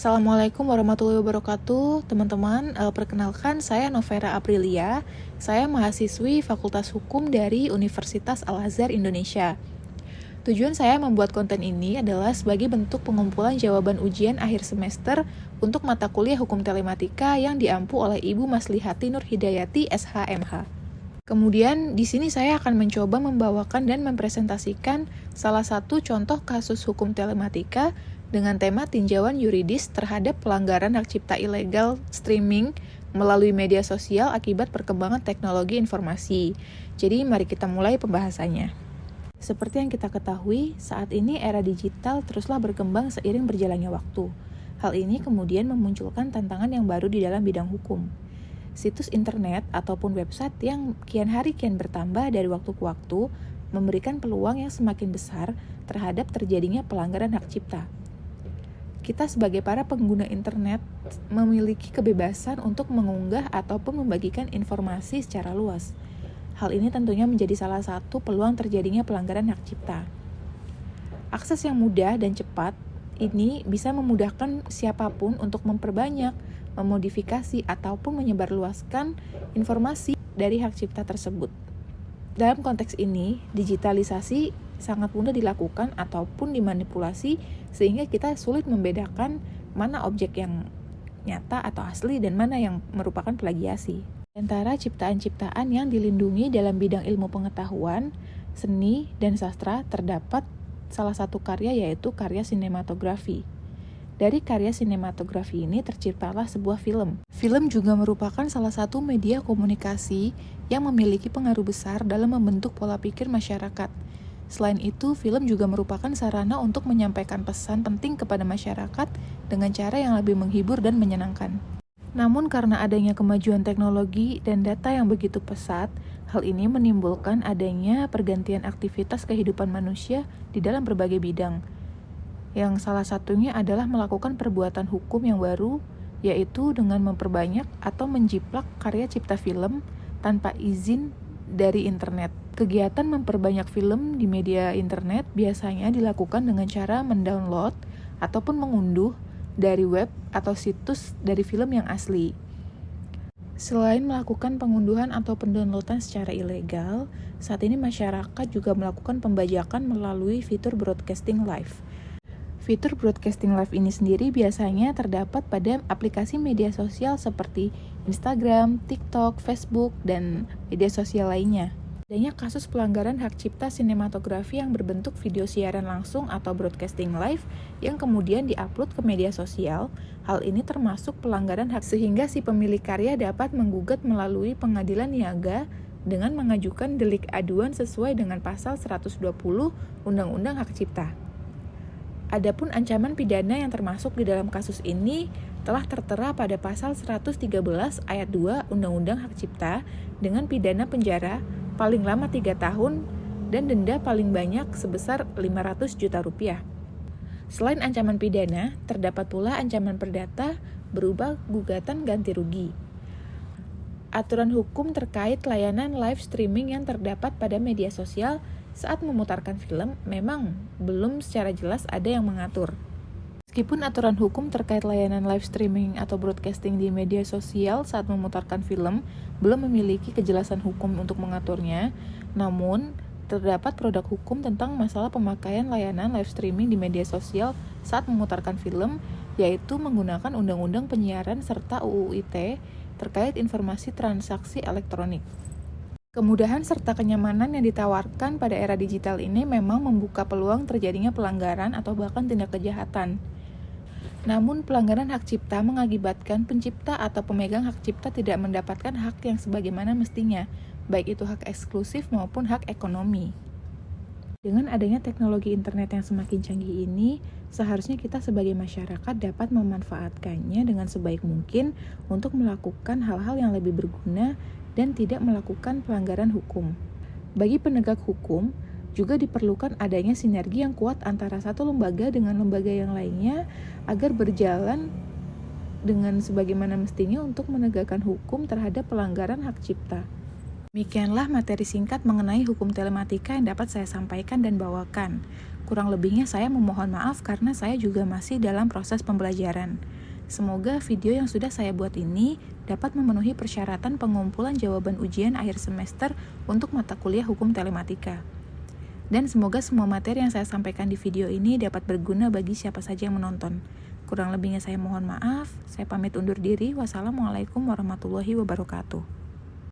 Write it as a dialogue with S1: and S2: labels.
S1: Assalamualaikum warahmatullahi wabarakatuh, teman-teman. Perkenalkan, saya Novera Aprilia. Saya mahasiswi Fakultas Hukum dari Universitas Al-Azhar Indonesia. Tujuan saya membuat konten ini adalah sebagai bentuk pengumpulan jawaban ujian akhir semester untuk mata kuliah Hukum Telematika yang diampu oleh Ibu Maslihati Nur Hidayati, SHMH. Kemudian di sini saya akan mencoba membawakan dan mempresentasikan salah satu contoh kasus hukum telematika dengan tema tinjauan yuridis terhadap pelanggaran hak cipta ilegal streaming melalui media sosial akibat perkembangan teknologi informasi. Jadi mari kita mulai pembahasannya. Seperti yang kita ketahui, saat ini era digital teruslah berkembang seiring berjalannya waktu. Hal ini kemudian memunculkan tantangan yang baru di dalam bidang hukum. Situs internet ataupun website yang kian hari kian bertambah dari waktu ke waktu memberikan peluang yang semakin besar terhadap terjadinya pelanggaran hak cipta. Kita sebagai para pengguna internet memiliki kebebasan untuk mengunggah ataupun membagikan informasi secara luas. Hal ini tentunya menjadi salah satu peluang terjadinya pelanggaran hak cipta. Akses yang mudah dan cepat ini bisa memudahkan siapapun untuk memperbanyak, memodifikasi, ataupun menyebarluaskan informasi dari hak cipta tersebut. Dalam konteks ini, digitalisasi sangat mudah dilakukan ataupun dimanipulasi sehingga kita sulit membedakan mana objek yang nyata atau asli dan mana yang merupakan plagiasi. Antara ciptaan-ciptaan yang dilindungi dalam bidang ilmu pengetahuan, seni, dan sastra terdapat salah satu karya yaitu karya sinematografi. Dari karya sinematografi ini terciptalah sebuah film. Film juga merupakan salah satu media komunikasi yang memiliki pengaruh besar dalam membentuk pola pikir masyarakat. Selain itu, film juga merupakan sarana untuk menyampaikan pesan penting kepada masyarakat dengan cara yang lebih menghibur dan menyenangkan. Namun karena adanya kemajuan teknologi dan data yang begitu pesat, hal ini menimbulkan adanya pergantian aktivitas kehidupan manusia di dalam berbagai bidang. Yang salah satunya adalah melakukan perbuatan hukum yang baru, yaitu dengan memperbanyak atau menjiplak karya cipta film tanpa izin dari internet. Kegiatan memperbanyak film di media internet biasanya dilakukan dengan cara mendownload ataupun mengunduh dari web atau situs dari film yang asli. Selain melakukan pengunduhan atau pendownloadan secara ilegal, saat ini masyarakat juga melakukan pembajakan melalui fitur broadcasting live. Fitur broadcasting live ini sendiri biasanya terdapat pada aplikasi media sosial seperti Instagram, TikTok, Facebook, dan media sosial lainnya. Adanya kasus pelanggaran hak cipta sinematografi yang berbentuk video siaran langsung atau broadcasting live yang kemudian diupload ke media sosial. Hal ini termasuk pelanggaran hak sehingga si pemilik karya dapat menggugat melalui pengadilan niaga dengan mengajukan delik aduan sesuai dengan pasal 120 Undang-Undang Hak Cipta. Adapun ancaman pidana yang termasuk di dalam kasus ini telah tertera pada pasal 113 ayat 2 Undang-Undang Hak Cipta dengan pidana penjara paling lama 3 tahun dan denda paling banyak sebesar 500 juta rupiah. Selain ancaman pidana, terdapat pula ancaman perdata berupa gugatan ganti rugi. Aturan hukum terkait layanan live streaming yang terdapat pada media sosial saat memutarkan film memang belum secara jelas ada yang mengatur. Meskipun aturan hukum terkait layanan live streaming atau broadcasting di media sosial saat memutarkan film belum memiliki kejelasan hukum untuk mengaturnya, namun terdapat produk hukum tentang masalah pemakaian layanan live streaming di media sosial saat memutarkan film, yaitu menggunakan Undang-Undang Penyiaran serta UU ITE terkait informasi transaksi elektronik. Kemudahan serta kenyamanan yang ditawarkan pada era digital ini memang membuka peluang terjadinya pelanggaran atau bahkan tindak kejahatan. Namun pelanggaran hak cipta mengakibatkan pencipta atau pemegang hak cipta tidak mendapatkan hak yang sebagaimana mestinya, baik itu hak eksklusif maupun hak ekonomi. Dengan adanya teknologi internet yang semakin canggih ini, seharusnya kita sebagai masyarakat dapat memanfaatkannya dengan sebaik mungkin untuk melakukan hal-hal yang lebih berguna dan tidak melakukan pelanggaran hukum. Bagi penegak hukum, juga diperlukan adanya sinergi yang kuat antara satu lembaga dengan lembaga yang lainnya agar berjalan dengan sebagaimana mestinya untuk menegakkan hukum terhadap pelanggaran hak cipta. Demikianlah materi singkat mengenai hukum telematika yang dapat saya sampaikan dan bawakan. Kurang lebihnya saya memohon maaf karena saya juga masih dalam proses pembelajaran. Semoga video yang sudah saya buat ini dapat memenuhi persyaratan pengumpulan jawaban ujian akhir semester untuk mata kuliah hukum telematika. Dan semoga semua materi yang saya sampaikan di video ini dapat berguna bagi siapa saja yang menonton. Kurang lebihnya saya mohon maaf. Saya pamit undur diri. Wassalamualaikum warahmatullahi wabarakatuh.